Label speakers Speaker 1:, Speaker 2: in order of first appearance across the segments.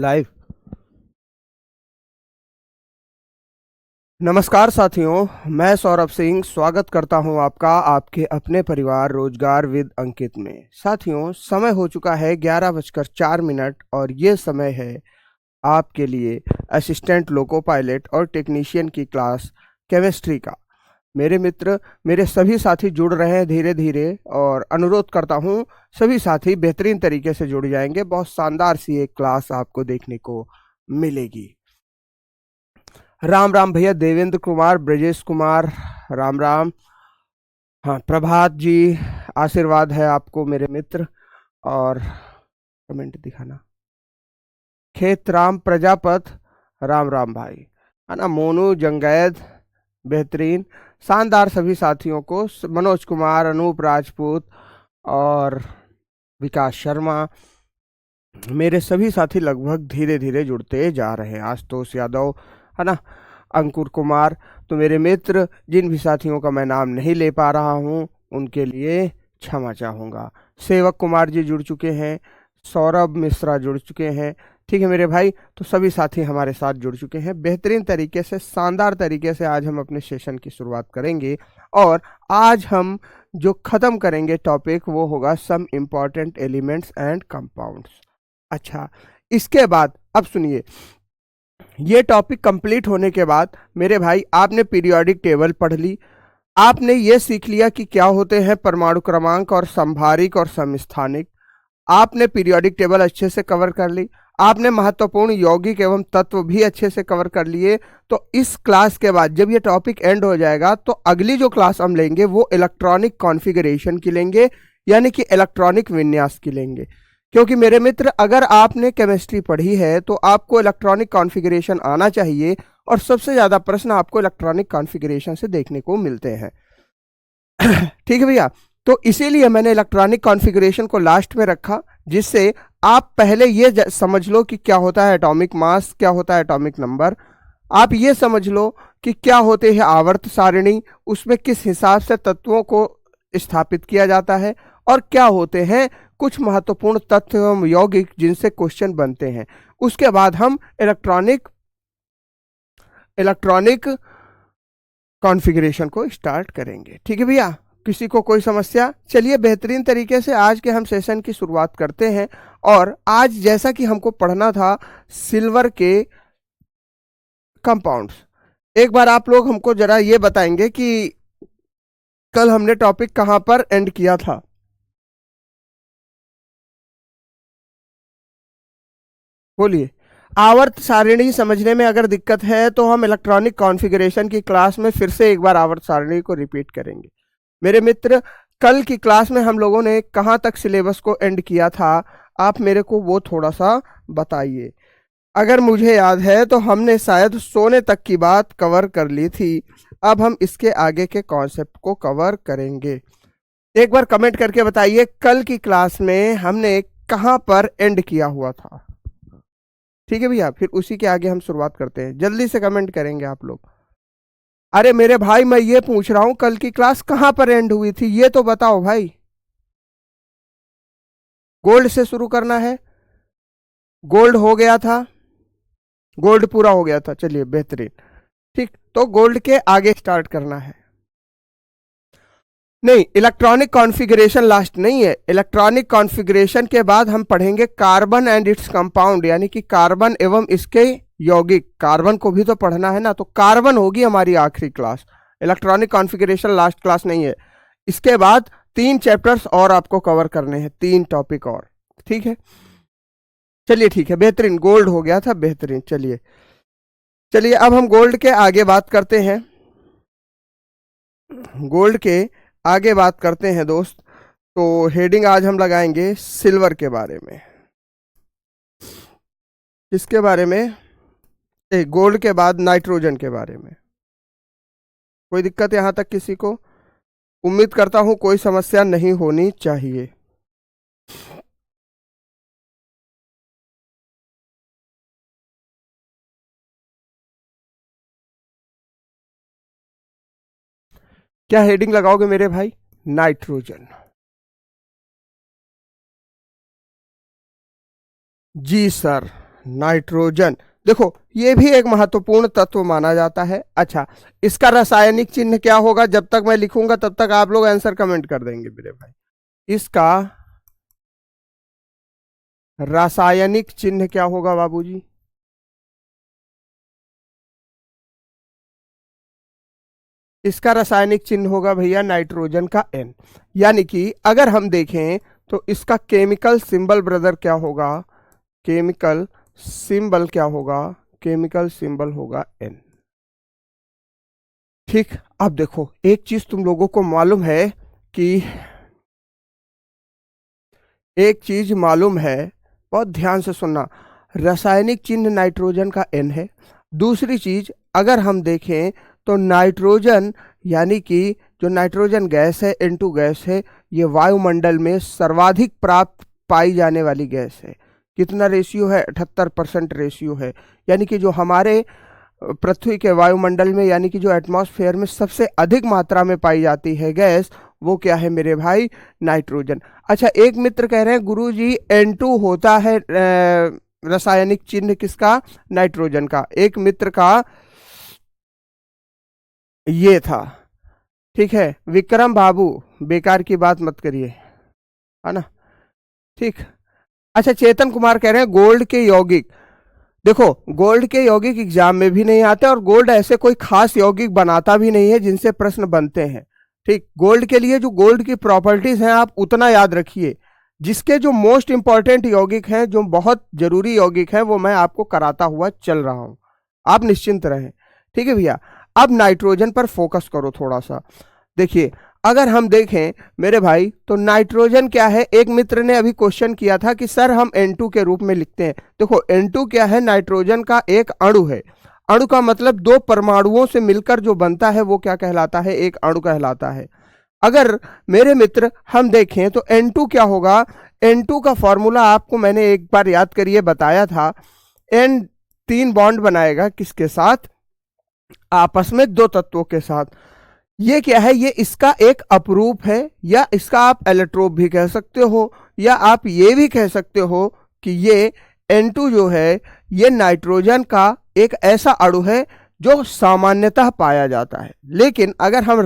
Speaker 1: Live. नमस्कार साथियों, मैं सौरभ सिंह स्वागत करता हूं आपका आपके अपने परिवार रोजगार विद अंकित में। साथियों, समय हो चुका है 11:04 और ये समय है आपके लिए असिस्टेंट लोको पायलट और टेक्नीशियन की क्लास केमिस्ट्री का। मेरे मित्र, मेरे सभी साथी जुड़ रहे हैं धीरे धीरे और अनुरोध करता हूं सभी साथी बेहतरीन तरीके से जुड़ जाएंगे। बहुत शानदार सी एक क्लास आपको देखने को मिलेगी। राम राम भैया, देवेंद्र कुमार, ब्रजेश कुमार, राम राम। हाँ, प्रभात जी, आशीर्वाद है आपको मेरे मित्र। और कमेंट दिखाना। खेत राम प्रजापत, राम राम भाई, है ना। मोनू जंगैद, बेहतरीन, शानदार। सभी साथियों को, मनोज कुमार, अनूप राजपूत और विकास शर्मा, मेरे सभी साथी लगभग धीरे धीरे जुड़ते जा रहे हैं। आशुतोष यादव, है ना, अंकुर कुमार। तो मेरे मित्र, जिन भी साथियों का मैं नाम नहीं ले पा रहा हूं उनके लिए क्षमा चाहूँगा। सेवक कुमार जी जुड़ चुके हैं, सौरभ मिश्रा जुड़ चुके हैं। ठीक है मेरे भाई, तो सभी साथी हमारे साथ जुड़ चुके हैं। बेहतरीन तरीके से, शानदार तरीके से आज हम अपने सेशन की शुरुआत करेंगे। और आज हम जो ख़त्म करेंगे टॉपिक वो होगा some important elements and compounds. अच्छा, इसके बाद अब सुनिए, ये टॉपिक कंप्लीट होने के बाद मेरे भाई आपने पीरियोडिक टेबल पढ़ ली, आपने ये सीख लिया कि क्या होते हैं परमाणु क्रमांक और समभारिक और समस्थानिक। आपने पीरियोडिक टेबल अच्छे से कवर कर ली, आपने महत्वपूर्ण यौगिक एवं तत्व भी अच्छे से कवर कर लिए। तो इस क्लास के बाद जब ये टॉपिक एंड हो जाएगा तो अगली जो क्लास हम लेंगे वो इलेक्ट्रॉनिक कॉन्फ़िगरेशन की लेंगे, यानी कि इलेक्ट्रॉनिक विन्यास की लेंगे। क्योंकि मेरे मित्र, अगर आपने केमिस्ट्री पढ़ी है तो आपको इलेक्ट्रॉनिक कॉन्फ़िगरेशन आना चाहिए, और सबसे ज़्यादा प्रश्न आपको इलेक्ट्रॉनिक कॉन्फ़िगरेशन से देखने को मिलते हैं। ठीक है भैया, तो इसीलिए मैंने इलेक्ट्रॉनिक कॉन्फ़िगरेशन को लास्ट में रखा, जिससे आप पहले ये समझ लो कि क्या होता है एटॉमिक मास, क्या होता है एटॉमिक नंबर। आप ये समझ लो कि क्या होते हैं आवर्त सारणी, उसमें किस हिसाब से तत्वों को स्थापित किया जाता है, और क्या होते हैं कुछ महत्वपूर्ण तत्व एवं यौगिक जिनसे क्वेश्चन बनते हैं। उसके बाद हम इलेक्ट्रॉनिक कॉन्फ़िगरेशन को स्टार्ट करेंगे। ठीक है भैया, किसी को कोई समस्या? चलिए बेहतरीन तरीके से आज के हम सेशन की शुरुआत करते हैं। और आज जैसा कि हमको पढ़ना था सिल्वर के कंपाउंड्स, एक बार आप लोग हमको जरा ये बताएंगे कि कल हमने टॉपिक कहां पर एंड किया था? बोलिए। आवर्त सारणी समझने में अगर दिक्कत है तो हम इलेक्ट्रॉनिक कॉन्फ़िगरेशन की क्लास में फिर से एक बार आवर्त सारणी को रिपीट करेंगे। मेरे मित्र, कल की क्लास में हम लोगों ने कहाँ तक सिलेबस को एंड किया था, आप मेरे को वो थोड़ा सा बताइए। अगर मुझे याद है तो हमने शायद सोने तक की बात कवर कर ली थी। अब हम इसके आगे के कॉन्सेप्ट को कवर करेंगे। एक बार कमेंट करके बताइए कल की क्लास में हमने कहाँ पर एंड किया हुआ था। ठीक है भैया, फिर उसी के आगे हम शुरुआत करते हैं। जल्दी से कमेंट करेंगे आप लोग। अरे मेरे भाई, मैं ये पूछ रहा हूं कल की क्लास कहां पर एंड हुई थी, ये तो बताओ भाई। गोल्ड से शुरू करना है? गोल्ड हो गया था, गोल्ड पूरा हो गया था, चलिए बेहतरीन। ठीक, तो गोल्ड के आगे स्टार्ट करना है। नहीं, इलेक्ट्रॉनिक कॉन्फ़िगरेशन लास्ट नहीं है। इलेक्ट्रॉनिक कॉन्फ़िगरेशन के बाद हम पढ़ेंगे कार्बन एंड इट्स कंपाउंड, यानी कि कार्बन एवं इसके यौगिक। कार्बन को भी तो पढ़ना है ना, तो कार्बन होगी हमारी आखिरी class. Electronic configuration last class नहीं है। इसके बाद 3 चैप्टर्स और आपको कवर करने हैं, 3 टॉपिक और। ठीक है, चलिए ठीक है, बेहतरीन। गोल्ड हो गया था, बेहतरीन। चलिए चलिए, अब हम गोल्ड के आगे बात करते हैं। गोल्ड के आगे बात करते हैं दोस्त। तो हेडिंग आज हम लगाएंगे सिल्वर के बारे में। किसके बारे में? गोल्ड के बाद नाइट्रोजन के बारे में। कोई दिक्कत यहां तक किसी को? उम्मीद करता हूं कोई समस्या नहीं होनी चाहिए। क्या हेडिंग लगाओगे मेरे भाई? नाइट्रोजन। जी सर, नाइट्रोजन। देखो ये भी एक महत्वपूर्ण तत्व माना जाता है। अच्छा, इसका रासायनिक चिन्ह क्या होगा? जब तक मैं लिखूंगा तब तक आप लोग आंसर कमेंट कर देंगे मेरे भाई। इसका रासायनिक चिन्ह क्या होगा बाबूजी? इसका रासायनिक चिन्ह होगा भैया नाइट्रोजन का एन। यानी कि अगर हम देखें तो इसका केमिकल सिंबल ब्रदर क्या होगा? केमिकल सिंबल क्या होगा? केमिकल सिंबल होगा एन। ठीक। अब देखो एक चीज तुम लोगों को मालूम है कि एक चीज मालूम है, बहुत ध्यान से सुनना। रासायनिक चिन्ह नाइट्रोजन का एन है। दूसरी चीज अगर हम देखें तो नाइट्रोजन यानी कि जो नाइट्रोजन गैस है, N2 गैस है, ये वायुमंडल में सर्वाधिक प्राप्त पाई जाने वाली गैस है। कितना रेशियो है? 78% रेशियो है। यानी कि जो हमारे पृथ्वी के वायुमंडल में यानी कि जो एटमॉस्फेयर में सबसे अधिक मात्रा में पाई जाती है गैस, वो क्या है मेरे भाई? नाइट्रोजन। अच्छा, एक मित्र कह रहे हैं गुरुजी N2 होता है रासायनिक चिन्ह किसका? नाइट्रोजन का। एक मित्र का ये था। ठीक है विक्रम बाबू, बेकार की बात मत करिए, है ना? ठीक। अच्छा, चेतन कुमार कह रहे हैं गोल्ड के यौगिक। देखो गोल्ड के यौगिक एग्जाम में भी नहीं आते और गोल्ड ऐसे कोई खास यौगिक बनाता भी नहीं है जिनसे प्रश्न बनते हैं। ठीक, गोल्ड के लिए जो गोल्ड की प्रॉपर्टीज हैं आप उतना याद रखिए। जिसके जो मोस्ट इंपॉर्टेंट यौगिक हैं, जो बहुत जरूरी यौगिक हैं, वो मैं आपको कराता हुआ चल रहा हूं। आप निश्चिंत रहें। ठीक है भैया। अब नाइट्रोजन पर फोकस करो थोड़ा सा। देखिए अगर हम देखें मेरे भाई तो नाइट्रोजन क्या है? एक मित्र ने अभी क्वेश्चन किया था कि सर हम N2 के रूप में लिखते हैं। देखो N2 क्या है? नाइट्रोजन का एक अणु है। अणु का मतलब दो परमाणुओं से मिलकर जो बनता है वो क्या कहलाता है? एक अणु कहलाता है। अगर मेरे मित्र हम देखें तो N2 क्या होगा? N2 का फॉर्मूला आपको मैंने एक बार याद करिए बताया था। N 3 बॉन्ड बनाएगा किसके साथ? आपस में दो तत्वों के साथ। ये क्या है? ये इसका एक अपरूप है, या इसका आप एलोट्रोप भी कह सकते हो, या आप ये भी कह सकते हो कि ये N2 जो है ये नाइट्रोजन का एक ऐसा अणु है जो सामान्यतः पाया जाता है। लेकिन अगर हम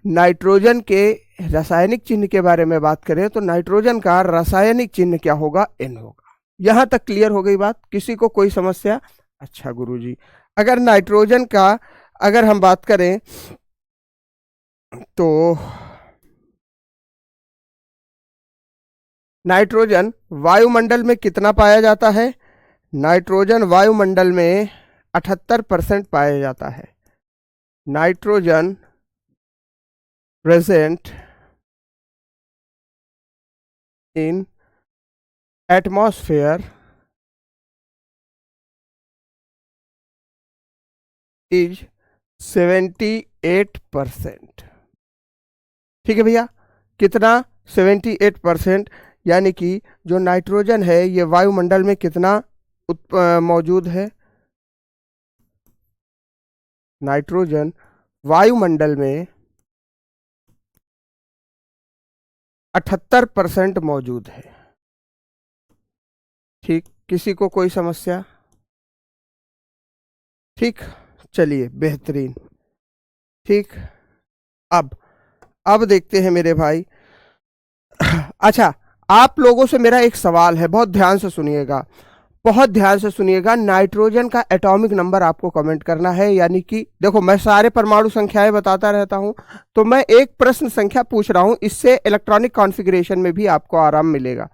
Speaker 1: नाइट्रोजन के रासायनिक चिन्ह के बारे में बात करें तो नाइट्रोजन का रासायनिक चिन्ह क्या होगा? N होगा। यहां तक क्लियर हो गई बात? किसी को कोई समस्या? अच्छा गुरुजी, अगर नाइट्रोजन का अगर हम बात करें तो नाइट्रोजन वायुमंडल में कितना पाया जाता है? नाइट्रोजन वायुमंडल में 78% पाया जाता है। Nitrogen present in atmosphere is 78%। ठीक है भैया, कितना? 78%। यानी कि जो नाइट्रोजन है ये वायुमंडल में कितना मौजूद है? नाइट्रोजन वायुमंडल में 78% मौजूद है। ठीक, किसी को कोई समस्या? ठीक, चलिए बेहतरीन। ठीक। अब अब देखते हैं मेरे भाई। अच्छा, आप लोगों से मेरा एक सवाल है, बहुत ध्यान से सुनिएगा, बहुत ध्यान से सुनिएगा। नाइट्रोजन का एटॉमिक नंबर आपको कमेंट करना है। यानी कि देखो मैं सारे परमाणु संख्याएं बताता रहता हूं, तो मैं एक प्रश्न संख्या पूछ रहा हूं, इससे इलेक्ट्रॉनिक कॉन्फ़िगरेशन में भी आपको आराम मिलेगा।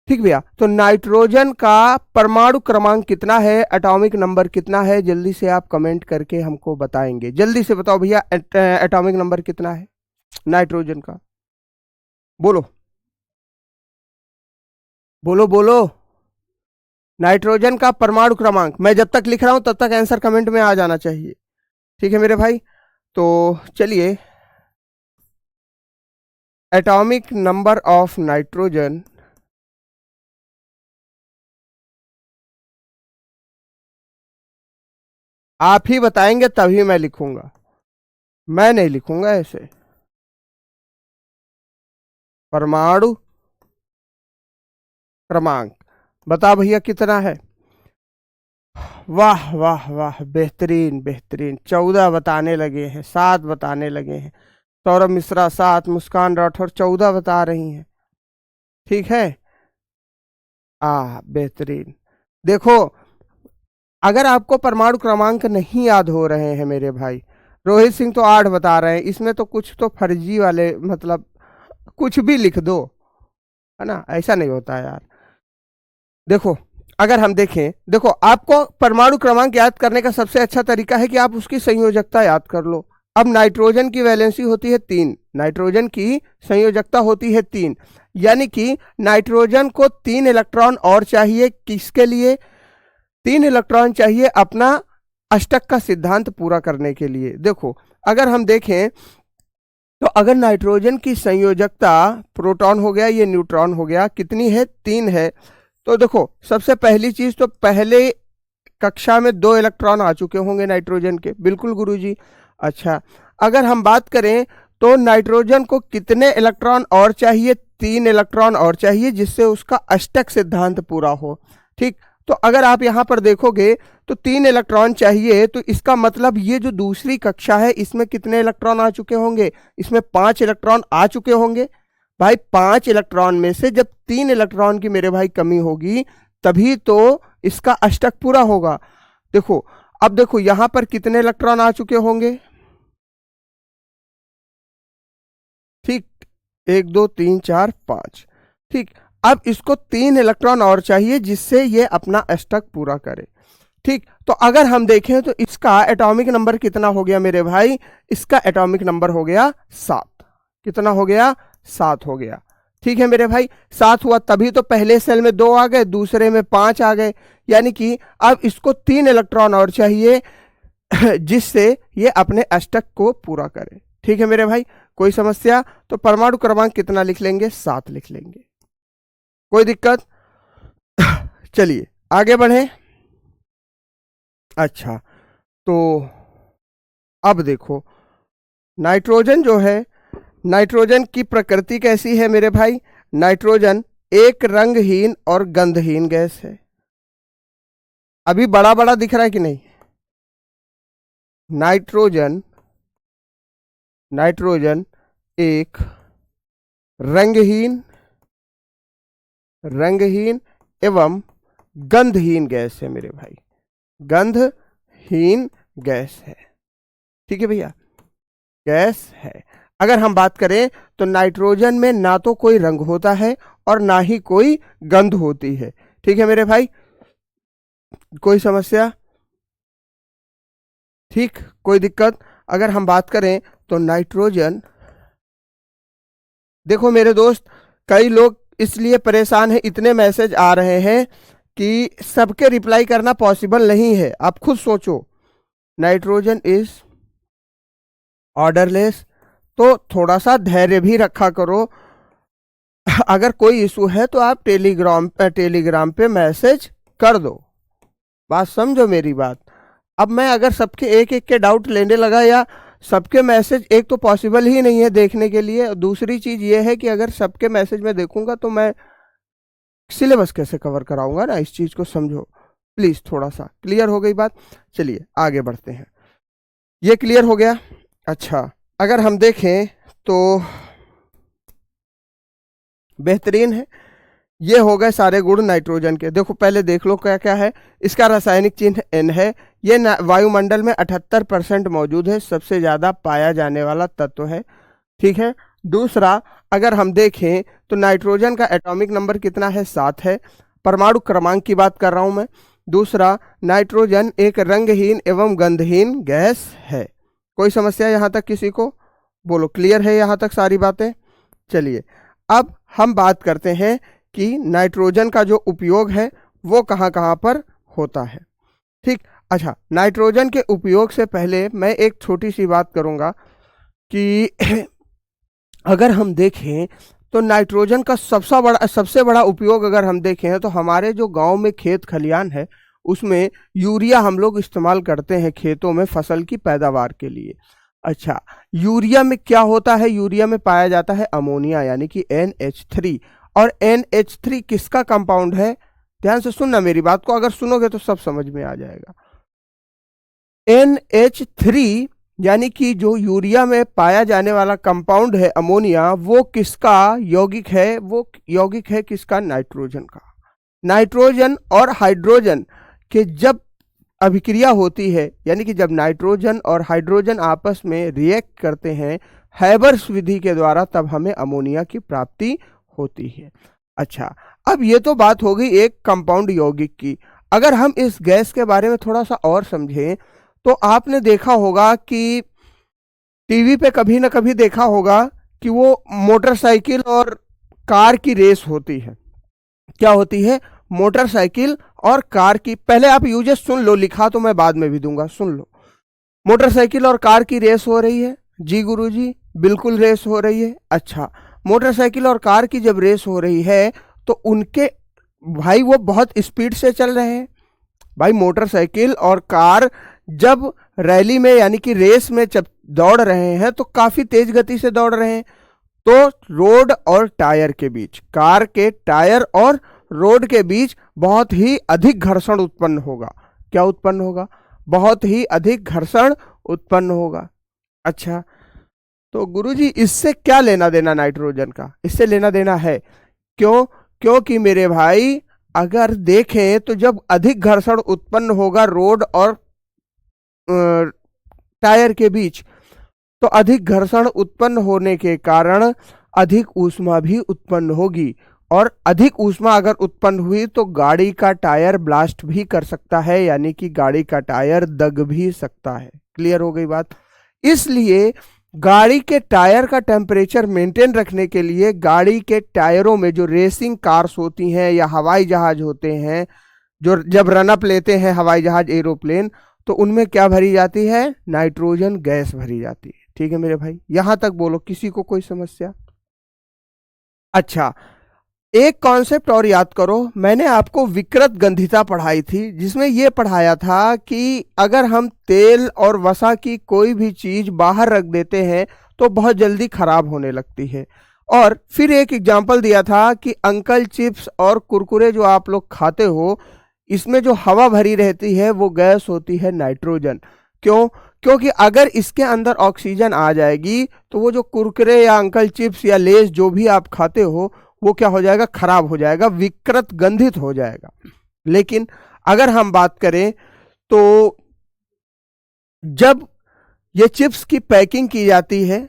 Speaker 1: ठीक भैया, तो नाइट्रोजन का परमाणु क्रमांक कितना है? एटॉमिक नंबर कितना है? जल्दी से आप कमेंट करके हमको बताएंगे। जल्दी से बताओ भैया, एटॉमिक नंबर कितना है नाइट्रोजन का? बोलो बोलो बोलो। नाइट्रोजन का परमाणु क्रमांक, मैं जब तक लिख रहा हूं तब तक आंसर कमेंट में आ जाना चाहिए। ठीक है मेरे भाई, तो चलिए, एटॉमिक नंबर ऑफ नाइट्रोजन आप ही बताएंगे तभी मैं लिखूंगा, मैं नहीं लिखूंगा ऐसे। परमाणु क्रमांक बता भैया कितना है। वाह वाह वाह, बेहतरीन बेहतरीन, 14 बताने लगे हैं, 7 बताने लगे हैं। सौरभ मिश्रा 7, मुस्कान राठौर 14 बता रही हैं। ठीक है, बेहतरीन। देखो, अगर आपको परमाणु क्रमांक नहीं याद हो रहे हैं मेरे भाई, रोहित सिंह तो 8 बता रहे हैं, इसमें तो कुछ तो फर्जी वाले, मतलब कुछ भी लिख दो, है ना, ऐसा नहीं होता यार। देखो, अगर हम देखें, देखो आपको परमाणु क्रमांक याद करने का सबसे अच्छा तरीका है कि आप उसकी संयोजकता याद कर लो। अब नाइट्रोजन की वैलेंसी होती है 3, नाइट्रोजन की संयोजकता होती है 3, यानी कि नाइट्रोजन को 3 इलेक्ट्रॉन और चाहिए, किसके लिए? 3 इलेक्ट्रॉन चाहिए अपना अष्टक का सिद्धांत पूरा करने के लिए। देखो, अगर हम देखें तो अगर नाइट्रोजन की संयोजकता, प्रोटॉन हो गया, ये न्यूट्रॉन हो गया, कितनी है? 3 है। तो देखो, सबसे पहली चीज तो पहले कक्षा में 2 इलेक्ट्रॉन आ चुके होंगे नाइट्रोजन के, बिल्कुल गुरुजी। अच्छा, अगर हम बात करें तो नाइट्रोजन को कितने इलेक्ट्रॉन और चाहिए? 3 इलेक्ट्रॉन और चाहिए, जिससे उसका अष्टक सिद्धांत पूरा हो। ठीक, तो अगर आप यहां पर देखोगे तो 3 इलेक्ट्रॉन चाहिए, तो इसका मतलब ये जो दूसरी कक्षा है इसमें कितने इलेक्ट्रॉन आ चुके होंगे? इसमें 5 इलेक्ट्रॉन आ चुके होंगे। भाई 5 इलेक्ट्रॉन में से जब 3 इलेक्ट्रॉन की मेरे भाई कमी होगी, तभी तो इसका अष्टक पूरा होगा। देखो, अब देखो यहां पर कितने इलेक्ट्रॉन आ चुके होंगे? ठीक, 1 2 3 4 5। ठीक, अब इसको 3 इलेक्ट्रॉन और चाहिए, जिससे ये अपना अष्टक पूरा करे। ठीक, तो अगर हम देखें तो इसका एटॉमिक नंबर कितना हो गया मेरे भाई? इसका एटॉमिक नंबर हो गया 7। कितना हो गया? 7 हो गया। ठीक है मेरे भाई, 7 हुआ, तभी तो पहले सेल में 2 आ गए, दूसरे में 5 आ गए, यानी कि अब इसको 3 इलेक्ट्रॉन और चाहिए जिससे ये अपने अष्टक को पूरा करे। ठीक है मेरे भाई, कोई समस्या? तो परमाणु क्रमांक कितना लिख लेंगे? 7 लिख लेंगे, कोई दिक्कत? चलिए आगे बढ़े। अच्छा, तो अब देखो, नाइट्रोजन जो है, नाइट्रोजन की प्रकृति कैसी है मेरे भाई? नाइट्रोजन एक रंगहीन और गंधहीन गैस है। अभी बड़ा बड़ा दिख रहा है कि नहीं? नाइट्रोजन, नाइट्रोजन एक रंगहीन, रंगहीन एवं गंधहीन गैस है मेरे भाई, गंधहीन गैस है। ठीक है भैया, गैस है। अगर हम बात करें तो नाइट्रोजन में ना तो कोई रंग होता है और ना ही कोई गंध होती है। ठीक है मेरे भाई, कोई समस्या? ठीक, कोई दिक्कत? अगर हम बात करें तो नाइट्रोजन, देखो मेरे दोस्त, कई लोग इसलिए परेशान है, इतने मैसेज आ रहे हैं कि सबके रिप्लाई करना पॉसिबल नहीं है। आप खुद सोचो, नाइट्रोजन इज ऑर्डरलेस, तो थोड़ा सा धैर्य भी रखा करो। अगर कोई इशू है तो आप टेलीग्राम पे मैसेज कर दो, बात समझो मेरी बात। अब मैं अगर सबके एक एक के डाउट लेने लगा या सबके मैसेज, एक तो पॉसिबल ही नहीं है देखने के लिए, दूसरी चीज ये है कि अगर सबके मैसेज में देखूंगा तो मैं सिलेबस कैसे कवर कराऊंगा ना, इस चीज को समझो प्लीज। थोड़ा सा क्लियर हो गई बात? चलिए आगे बढ़ते हैं। ये क्लियर हो गया? अच्छा, अगर हम देखें तो बेहतरीन है। ये हो गए सारे गुण नाइट्रोजन के। देखो पहले देख लो क्या क्या है। इसका रासायनिक चिन्ह N है। ये वायुमंडल में 78% मौजूद है, सबसे ज्यादा पाया जाने वाला तत्व है। ठीक है। दूसरा, अगर हम देखें तो नाइट्रोजन का एटॉमिक नंबर कितना है? 7 है। परमाणु क्रमांक की बात कर रहा हूं मैं। दूसरा, नाइट्रोजन एक रंगहीन एवं गंधहीन गैस है। कोई समस्या यहां तक किसी को? बोलो, क्लियर है यहां तक सारी बातें? चलिए अब हम बात करते हैं कि नाइट्रोजन का जो उपयोग है वो कहाँ कहाँ पर होता है। ठीक। अच्छा, नाइट्रोजन के उपयोग से पहले मैं एक छोटी सी बात करूंगा कि अगर हम देखें तो नाइट्रोजन का सबसे बड़ा उपयोग अगर हम देखें तो हमारे जो गांव में खेत खलियान है उसमें यूरिया हम लोग इस्तेमाल करते हैं खेतों में फसल की पैदावार के लिए। अच्छा, यूरिया में क्या होता है? यूरिया में पाया जाता है अमोनिया यानी कि NH3, और NH3 किसका कंपाउंड है? ध्यान से सुनना मेरी बात को, अगर सुनोगे तो सब समझ में आ जाएगा। NH3 यानी कि जो यूरिया में पाया जाने वाला कंपाउंड है अमोनिया, वो किसका यौगिक है? वो यौगिक है किसका? नाइट्रोजन का। नाइट्रोजन और हाइड्रोजन के जब अभिक्रिया होती है, यानी कि जब नाइट्रोजन और हाइड्रोजन आपस में रिएक्ट करते हैं हैबर्स विधि के द्वारा, तब हमें अमोनिया की प्राप्ति होती है। अच्छा, अब ये तो बात हो गई एक कंपाउंड यौगिक की। अगर हम इस गैस के बारे में थोड़ा सा और समझें, तो आपने देखा होगा कि टीवी पे कभी ना कभी देखा होगा कि वो मोटरसाइकिल और कार की रेस होती है। क्या होती है? मोटरसाइकिल और कार की। पहले आप यूजेस सुन लो, लिखा तो मैं बाद में भी दूंगा, सुन लो। मोटरसाइकिल और कार की रेस हो रही है। जी गुरुजी, बिल्कुल रेस हो रही है। अच्छा, मोटरसाइकिल और कार की जब रेस हो रही है तो उनके भाई वो बहुत स्पीड से चल रहे हैं। भाई मोटरसाइकिल और कार जब रैली में यानी कि रेस में जब दौड़ रहे हैं तो काफी तेज गति से दौड़ रहे हैं। तो रोड और टायर के बीच, कार के टायर और रोड के बीच बहुत ही अधिक घर्षण उत्पन्न होगा। क्या उत्पन्न होगा? बहुत ही अधिक घर्षण उत्पन्न होगा। अच्छा, तो गुरुजी इससे क्या लेना देना नाइट्रोजन का? इससे लेना देना है। क्यों? क्योंकि मेरे भाई अगर देखें तो जब अधिक घर्षण उत्पन्न होगा रोड और टायर के बीच, तो अधिक घर्षण उत्पन्न होने के कारण अधिक ऊष्मा भी उत्पन्न होगी, और अधिक ऊष्मा अगर उत्पन्न हुई तो गाड़ी का टायर ब्लास्ट भी कर सकता है, यानी कि गाड़ी का टायर दग भी सकता है। क्लियर हो गई बात? इसलिए गाड़ी के टायर का टेम्परेचर मेंटेन रखने के लिए गाड़ी के टायरों में जो रेसिंग कार्स होती हैं या हवाई जहाज होते हैं, जो जब रनअप लेते हैं हवाई जहाज एरोप्लेन, तो उनमें क्या भरी जाती है? नाइट्रोजन गैस भरी जाती है। ठीक है मेरे भाई, यहां तक बोलो, किसी को कोई समस्या? अच्छा, एक कॉन्सेप्ट और याद करो, मैंने आपको विकृत गंधिता पढ़ाई थी, जिसमें यह पढ़ाया था कि अगर हम तेल और वसा की कोई भी चीज बाहर रख देते हैं तो बहुत जल्दी खराब होने लगती है। और फिर एक एग्जाम्पल दिया था कि अंकल चिप्स और कुरकुरे जो आप लोग खाते हो, इसमें जो हवा भरी रहती है वो गैस होती है नाइट्रोजन। क्यों? क्योंकि अगर इसके अंदर ऑक्सीजन आ जाएगी तो वो जो कुरकुरे या अंकल चिप्स या लेस जो भी आप खाते हो, वो क्या हो जाएगा? खराब हो जाएगा, विकृत गंधित हो जाएगा। लेकिन अगर हम बात करें तो जब ये चिप्स की पैकिंग की जाती है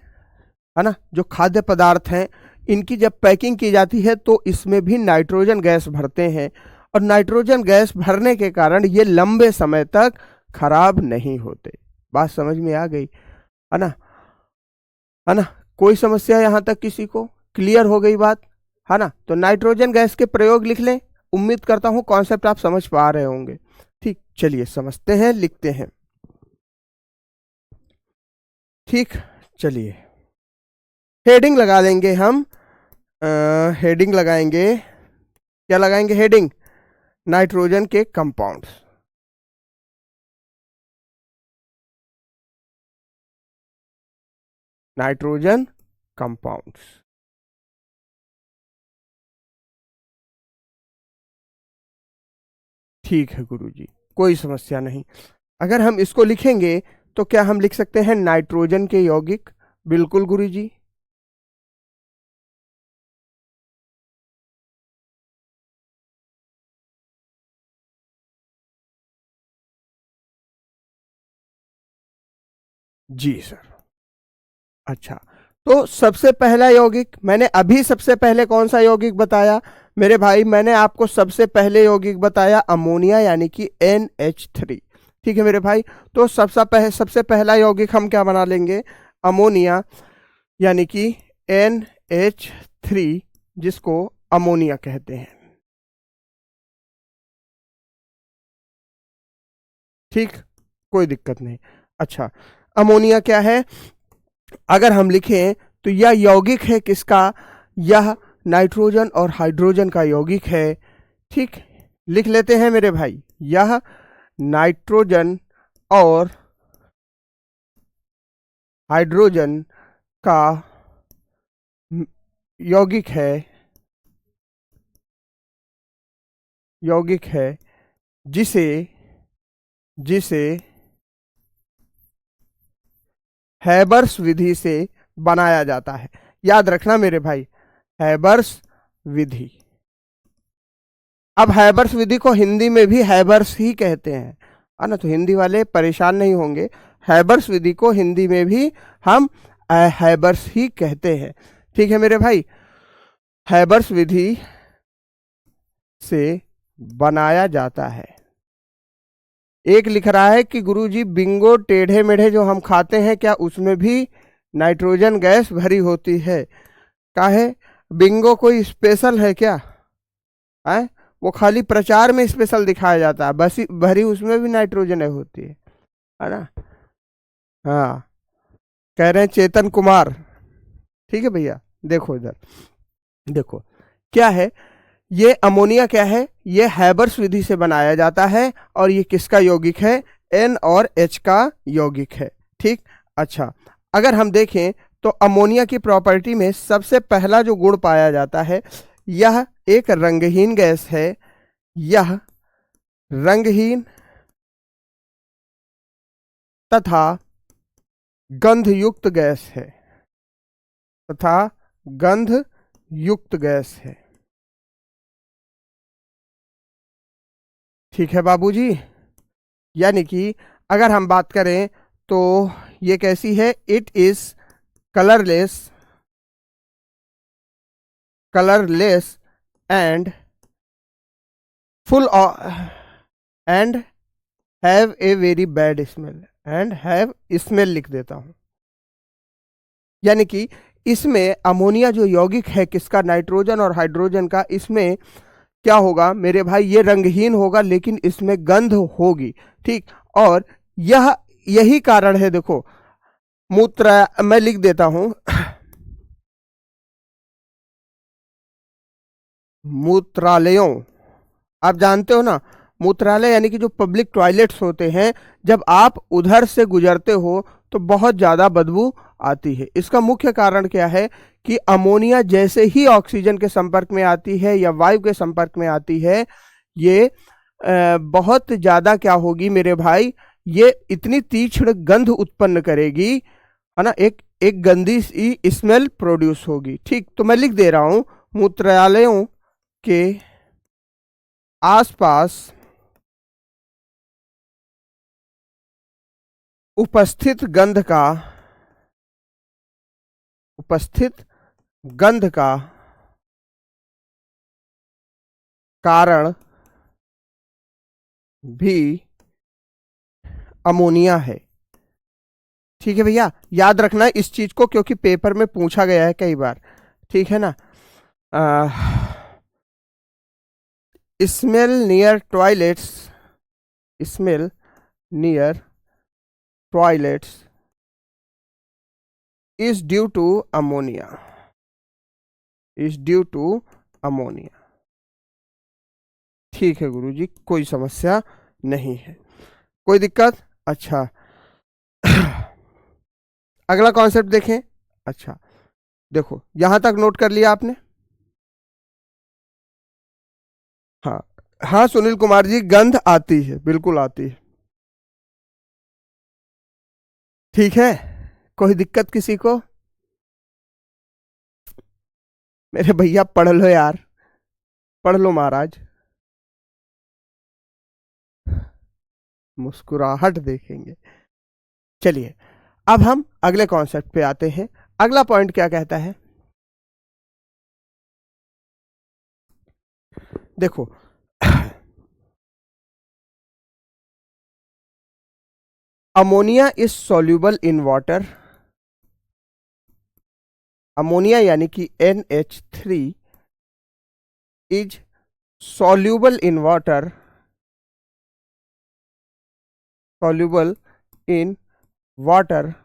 Speaker 1: ना, जो खाद्य पदार्थ हैं इनकी जब पैकिंग की जाती है तो इसमें भी नाइट्रोजन गैस भरते हैं, और नाइट्रोजन गैस भरने के कारण ये लंबे समय तक खराब नहीं होते। बात समझ में आ गई है ना? है ना? कोई समस्या यहां तक किसी को? क्लियर हो गई बात, है ना? तो नाइट्रोजन गैस के प्रयोग लिख लें। उम्मीद करता हूं कॉन्सेप्ट आप समझ पा रहे होंगे। ठीक, चलिए समझते हैं, लिखते हैं। ठीक, चलिए हेडिंग लगा लेंगे हम। हेडिंग लगाएंगे, क्या लगाएंगे हेडिंग? नाइट्रोजन के कंपाउंड्स। Nitrogen compounds. ठीक है गुरुजी, कोई समस्या नहीं। अगर हम इसको लिखेंगे तो क्या हम लिख सकते हैं नाइट्रोजन के यौगिक? बिल्कुल गुरुजी। जी सर। अच्छा, तो सबसे पहला यौगिक मैंने अभी सबसे पहले कौन सा यौगिक बताया मेरे भाई? मैंने आपको सबसे पहले यौगिक बताया अमोनिया, यानी कि NH3। ठीक है मेरे भाई, तो सबसे पहला यौगिक हम क्या बना लेंगे? अमोनिया, यानी कि NH3, जिसको अमोनिया कहते हैं। ठीक, कोई दिक्कत नहीं। अच्छा, अमोनिया क्या है? अगर हम लिखें तो यह यौगिक है किसका? यह नाइट्रोजन और हाइड्रोजन का यौगिक है। ठीक, लिख लेते हैं मेरे भाई, यह नाइट्रोजन और हाइड्रोजन का यौगिक है। यौगिक है जिसे जिसे हैबर्स विधि से बनाया जाता है। याद रखना मेरे भाई, हैबर्स विधि। अब हैबर्स विधि को हिंदी में भी हैबर्स ही कहते हैं, है ना, तो हिंदी वाले परेशान नहीं होंगे। हैबर्स विधि को हिंदी में भी हम हैबर्स ही कहते हैं। ठीक है मेरे भाई, हैबर्स विधि से बनाया जाता है। एक लिख रहा है कि गुरुजी बिंगो टेढ़े मेढ़े जो हम खाते हैं क्या उसमें भी नाइट्रोजन गैस भरी होती है? काहे, बिंगो कोई स्पेशल है क्या? है, वो खाली प्रचार में स्पेशल दिखाया जाता है, बस भरी उसमें भी नाइट्रोजन होती है ना। हाँ, कह रहे हैं चेतन कुमार। ठीक है भैया, देखो इधर, देखो क्या है, ये अमोनिया क्या है, ये हैबर्स विधि से बनाया जाता है और ये किसका यौगिक है? N और H का यौगिक है। ठीक, अच्छा, अगर हम देखें तो अमोनिया की प्रॉपर्टी में सबसे पहला जो गुण पाया जाता है, यह एक रंगहीन गैस है। यह रंगहीन तथा गंधयुक्त गैस है, तथा गंध युक्त गैस है। ठीक है बाबूजी, यानी कि अगर हम बात करें तो ये कैसी है? It is colourless, colourless and full and have a very bad smell, and have smell लिख देता हूं। यानी कि इसमें अमोनिया जो यौगिक है किसका? नाइट्रोजन और हाइड्रोजन का, इसमें क्या होगा मेरे भाई? ये रंगहीन होगा लेकिन इसमें गंध होगी। ठीक, और यही कारण है, देखो मूत्र, मैं लिख देता हूं मूत्रालयों, आप जानते हो ना, मूत्रालय यानी कि जो पब्लिक टॉयलेट्स होते हैं, जब आप उधर से गुजरते हो तो बहुत ज़्यादा बदबू आती है। इसका मुख्य कारण क्या है कि अमोनिया जैसे ही ऑक्सीजन के संपर्क में आती है या वायु के संपर्क में आती है, ये बहुत ज़्यादा क्या होगी मेरे भाई, ये इतनी तीक्ष्ण गंध उत्पन्न करेगी, है ना, एक एक गंदी सी स्मेल प्रोड्यूस होगी। ठीक, तो मैं लिख दे रहा हूं, मूत्रालयों के आसपास उपस्थित गंध का उपस्थित गंध का कारण भी अमोनिया है। ठीक है भैया, याद रखना इस चीज को, क्योंकि पेपर में पूछा गया है कई बार। ठीक है ना, smell near toilets, smell near toilets is due to ammonia, is due to ammonia. ठीक है गुरुजी, कोई समस्या नहीं है, कोई दिक्कत। अच्छा अगला कॉन्सेप्ट देखें। अच्छा देखो, यहां तक नोट कर लिया आपने? हाँ, हाँ सुनील कुमार जी, गंध आती है, बिल्कुल आती है। ठीक है, कोई दिक्कत किसी को? मेरे भैया पढ़ लो यार, पढ़ लो महाराज, मुस्कुराहट देखेंगे। चलिए, अब हम अगले कॉन्सेप्ट पे आते हैं। अगला पॉइंट क्या कहता है? देखो ammonia is soluble in water, ammonia यानी कि NH3 is soluble in water, soluble in water,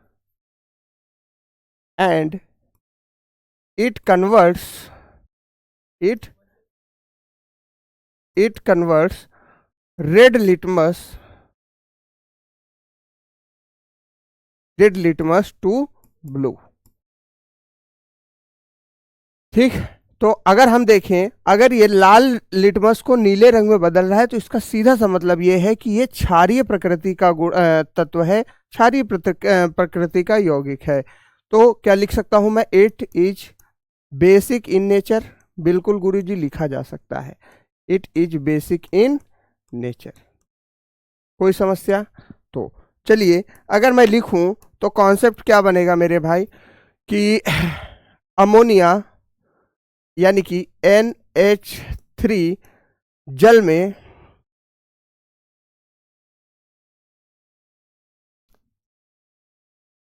Speaker 1: and it converts, it it converts red litmus, to blue। ठीक, तो अगर हम देखें, अगर ये लाल लिटमस को नीले रंग में बदल रहा है तो इसका सीधा सा मतलब ये है कि ये क्षारीय प्रकृति का तत्व है, क्षारीय प्रकृति का यौगिक है। तो क्या लिख सकता हूं मैं, it is basic in nature. बिल्कुल गुरुजी लिखा जा सकता है, it is basic in nature. कोई समस्या? तो चलिए अगर मैं लिखूं तो कॉन्सेप्ट क्या बनेगा मेरे भाई कि अमोनिया यानी कि NH3 जल में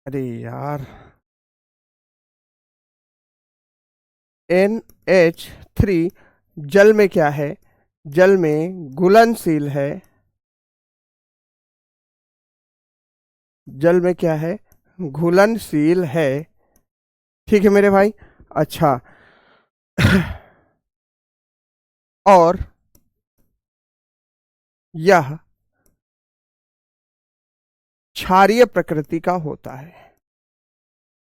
Speaker 1: अरे यार NH3 जल में क्या है, जल में घुलनशील है, जल में क्या है, घुलनशील है। ठीक है मेरे भाई। अच्छा और यह क्षारीय प्रकृति का होता है,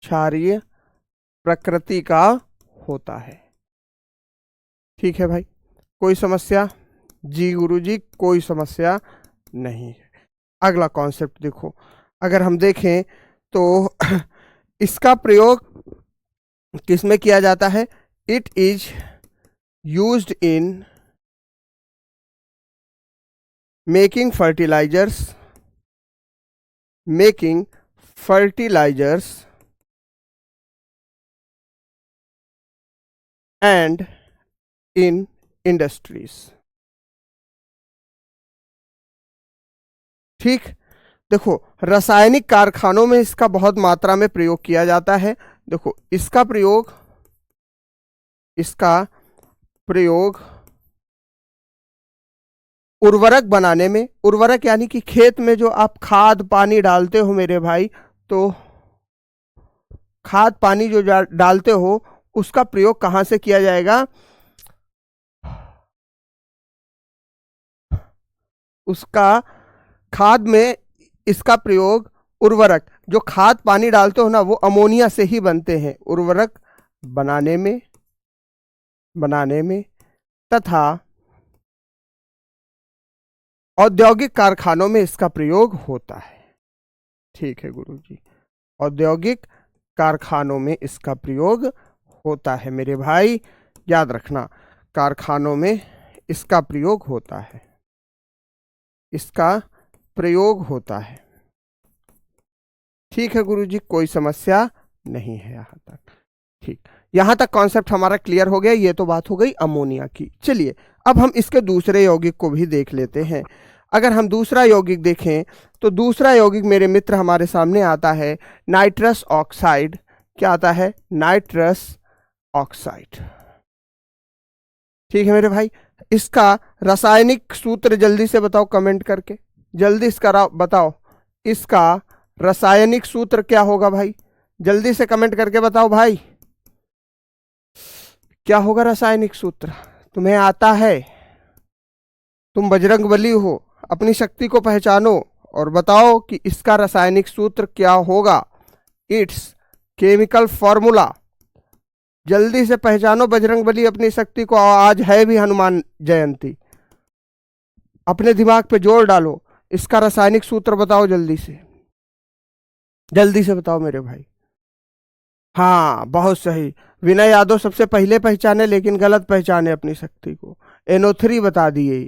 Speaker 1: क्षारीय प्रकृति का होता है। ठीक है भाई, कोई समस्या? जी गुरुजी कोई समस्या नहीं है। अगला कॉन्सेप्ट देखो, अगर हम देखें तो इसका प्रयोग किस में किया जाता है, it is used in making fertilizers, making fertilisers and in industries. ठीक, देखो रासायनिक कारखानों में इसका बहुत मात्रा में प्रयोग किया जाता है। देखो इसका प्रयोग उर्वरक बनाने में, उर्वरक यानी कि खेत में जो आप खाद पानी डालते हो मेरे भाई, तो खाद पानी जो डालते हो उसका प्रयोग कहां से किया जाएगा, उसका खाद में इसका प्रयोग, उर्वरक जो खाद पानी डालते हो ना वो अमोनिया से ही बनते हैं, उर्वरक बनाने में तथा औद्योगिक कारखानों में इसका प्रयोग होता है। ठीक है गुरुजी, औद्योगिक कारखानों में इसका प्रयोग होता है मेरे भाई, याद रखना कारखानों में इसका प्रयोग होता है, इसका प्रयोग होता है। ठीक है गुरुजी कोई समस्या नहीं है यहां तक। ठीक, यहां तक कॉन्सेप्ट हमारा क्लियर हो गया। ये तो बात हो गई अमोनिया की। चलिए अब हम इसके दूसरे यौगिक को भी देख लेते हैं। अगर हम दूसरा यौगिक देखें तो दूसरा यौगिक मेरे मित्र हमारे सामने आता है नाइट्रस ऑक्साइड। क्या आता है, नाइट्रस ऑक्साइड। ठीक है मेरे भाई, इसका रासायनिक सूत्र जल्दी से बताओ कमेंट करके, जल्दी इसका बताओ, इसका रासायनिक सूत्र क्या होगा भाई, जल्दी से कमेंट करके बताओ भाई, क्या होगा रासायनिक सूत्र? तुम्हें आता है, तुम बजरंगबली हो, अपनी शक्ति को पहचानो और बताओ कि इसका रासायनिक सूत्र क्या होगा, इट्स केमिकल फॉर्मूला। जल्दी से पहचानो बजरंगबली अपनी शक्ति को, आज है भी हनुमान जयंती, अपने दिमाग पे जोर डालो, इसका रासायनिक सूत्र बताओ जल्दी से, जल्दी से बताओ मेरे भाई। हाँ बहुत सही, विनय यादव सबसे पहले पहचाने लेकिन गलत पहचाने अपनी शक्ति को, NO3 बता दिए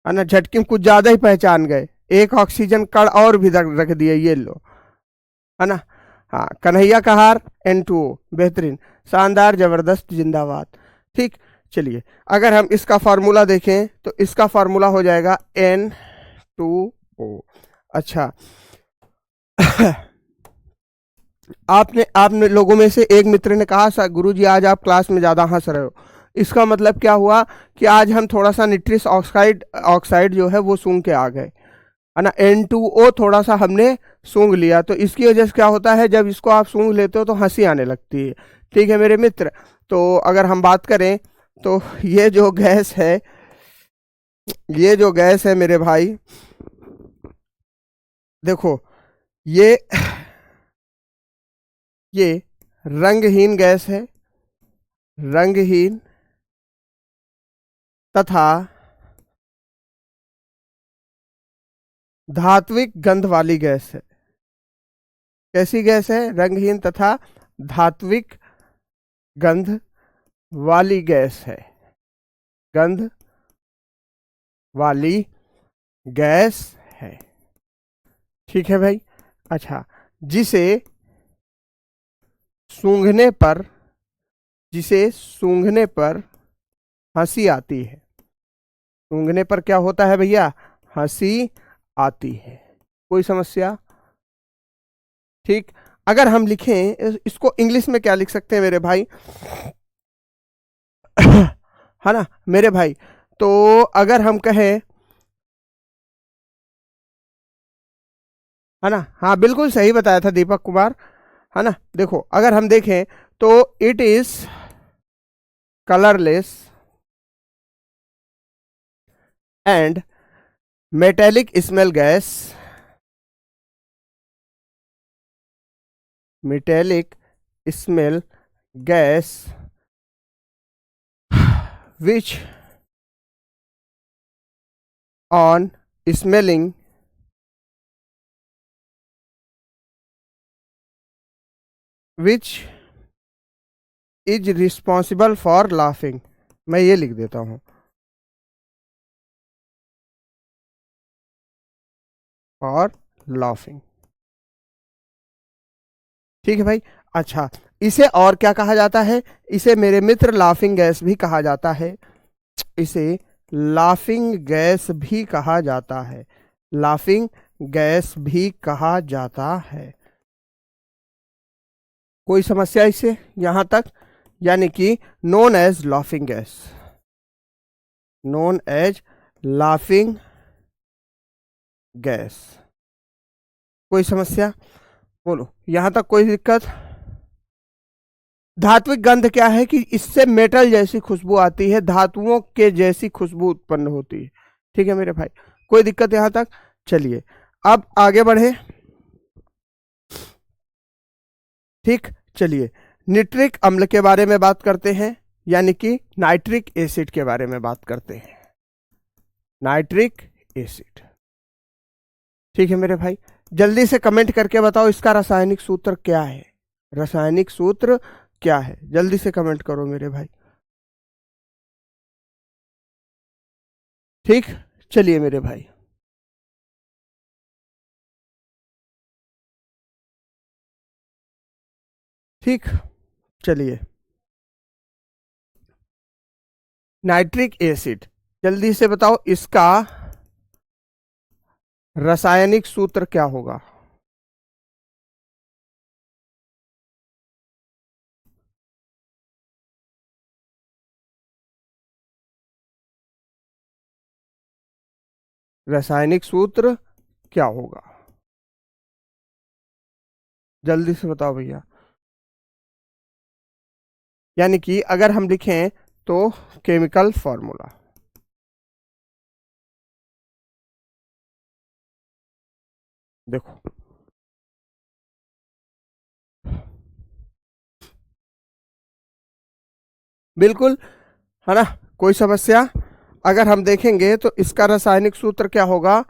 Speaker 1: है ना, झटके में कुछ ज्यादा ही पहचान गए, एक ऑक्सीजन कण और भी रख दिए, ये लो है ना। हाँ कन्हैया कहार N2O, बेहतरीन, शानदार, जबरदस्त, जिंदाबाद। ठीक, चलिए अगर हम इसका फार्मूला देखें तो इसका फार्मूला हो जाएगा N2O। अच्छा आपने लोगों में से एक मित्र ने कहा सर गुरुजी आज आप क्लास में ज्यादा हंस रहे हो, इसका मतलब क्या हुआ कि आज हम थोड़ा सा निट्रिस ऑक्साइड जो है वो सूंघ के आ गए है ना, N2O थोड़ा सा हमने सूंघ लिया, तो इसकी वजह से क्या होता है, जब इसको आप सूंघ लेते हो तो हंसी आने लगती है। ठीक है मेरे मित्र, तो अगर हम बात करें तो ये जो गैस है, ये जो गैस है मेरे भाई, देखो ये रंगहीन गैस है, रंगहीन तथा धात्विक गंध वाली गैस है। कैसी गैस है? रंगहीन तथा धात्विक गंध वाली गैस है। गंध वाली गैस है। ठीक है भाई। अच्छा, जिसे सूंघने पर हंसी आती है। सूंघने पर क्या होता है भैया? हंसी आती है। कोई समस्या? ठीक। अगर हम लिखें इसको इंग्लिश में क्या लिख सकते हैं मेरे भाई? है ना मेरे भाई? तो अगर हम कहें, है ना, हाँ बिल्कुल सही बताया था दीपक कुमार, है ना। देखो अगर हम देखें तो it is colourless and metallic smell gas, metallic smell gas which on smelling which is responsible for laughing। मैं ये लिख देता हूं, और laughing। ठीक है भाई। अच्छा, इसे और क्या कहा जाता है? इसे मेरे मित्र लाफिंग गैस भी कहा जाता है। इसे लाफिंग गैस भी कहा जाता है। लाफिंग गैस भी कहा जाता है। कोई समस्या इससे यहां तक? यानी कि known as laughing gas, known as laughing gas. कोई समस्या? बोलो, यहां तक कोई दिक्कत? धात्विक गंध क्या है कि इससे मेटल जैसी खुशबू आती है, धातुओं के जैसी खुशबू उत्पन्न होती है। ठीक है मेरे भाई, कोई दिक्कत यहां तक? चलिए अब आगे बढ़े। ठीक, चलिए निट्रिक अम्ल के बारे में बात करते हैं, यानी कि नाइट्रिक एसिड के बारे में बात करते हैं। Nitric acid. ठीक है मेरे भाई, जल्दी से कमेंट करके बताओ इसका रासायनिक सूत्र क्या है। रासायनिक सूत्र क्या है? जल्दी से कमेंट करो मेरे भाई। ठीक, चलिए मेरे भाई। ठीक, चलिए नाइट्रिक एसिड, जल्दी से बताओ इसका रासायनिक सूत्र क्या होगा? रासायनिक सूत्र क्या होगा? जल्दी से बताओ भैया। यानी कि अगर हम लिखें तो केमिकल फॉर्मूला, देखो बिल्कुल, है ना, कोई समस्या? अगर हम देखेंगे तो इसका रासायनिक सूत्र क्या होगा?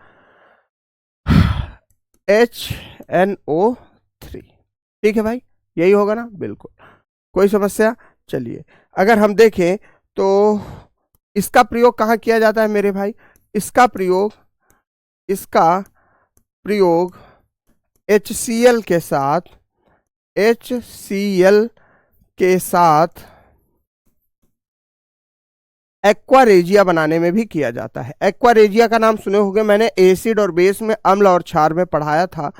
Speaker 1: HNO3। ठीक है भाई, यही होगा ना? बिल्कुल, कोई समस्या? चलिए अगर हम देखें तो इसका प्रयोग कहाँ किया जाता है मेरे भाई? इसका प्रयोग HCl के साथ, HCl के साथ एक्वारेजिया बनाने में भी किया जाता है। एक्वारेजिया का नाम सुने होंगे, मैंने एसिड और बेस में अम्ल और क्षार में पढ़ाया था।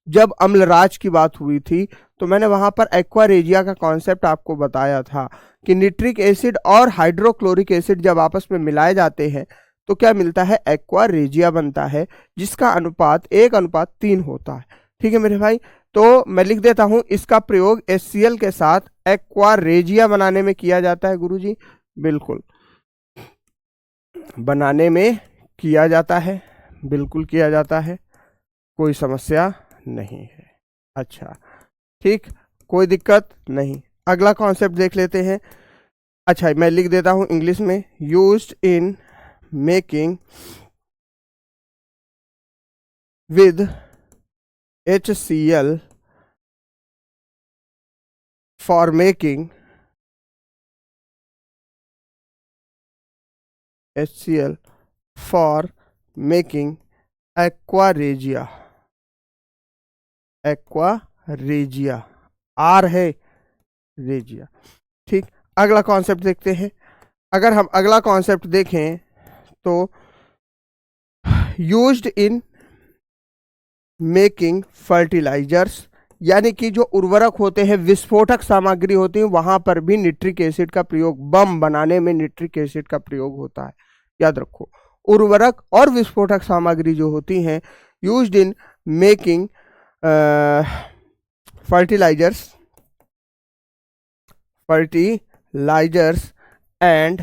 Speaker 1: जब अम्लराज की बात हुई थी तो मैंने वहां पर एक्वारेजिया का कॉन्सेप्ट आपको बताया था कि निट्रिक एसिड और हाइड्रोक्लोरिक एसिड जब आपस में मिलाए जाते हैं तो क्या मिलता है? एक्वारेजिया बनता है, जिसका अनुपात 1:3 होता है। ठीक है मेरे भाई, तो मैं लिख देता हूं इसका प्रयोग HCl के साथ एक्वारेजिया बनाने में किया जाता है। गुरुजी बिल्कुल, बनाने में किया जाता है, बिल्कुल किया जाता है, कोई समस्या नहीं है। अच्छा ठीक, कोई दिक्कत नहीं। अगला कॉन्सेप्ट देख लेते हैं। अच्छा मैं लिख देता हूं इंग्लिश में, used in making with HCl for making HCl for making aqua regia. Aqua regia, आर है रेजिया। ठीक, अगला कॉन्सेप्ट देखते हैं। अगर हम अगला कॉन्सेप्ट देखें तो यूज्ड इन मेकिंग फर्टिलाइजर्स, यानी कि जो उर्वरक होते हैं, विस्फोटक सामग्री होती है, वहां पर भी निट्रिक एसिड का प्रयोग, बम बनाने में निट्रिक एसिड का प्रयोग होता है। याद रखो, उर्वरक और विस्फोटक सामग्री जो होती हैं, used in making fertilisers and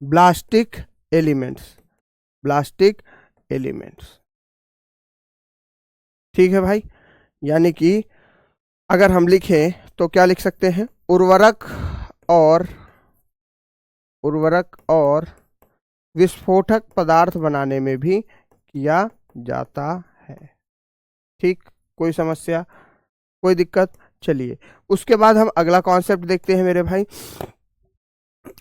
Speaker 1: plastic elements. ठीक है भाई, यानी कि अगर हम लिखें तो क्या लिख सकते हैं, उर्वरक और विस्फोटक पदार्थ बनाने में भी किया जाता है। ठीक, कोई समस्या, कोई दिक्कत? चलिए उसके बाद हम अगला कॉन्सेप्ट देखते हैं मेरे भाई।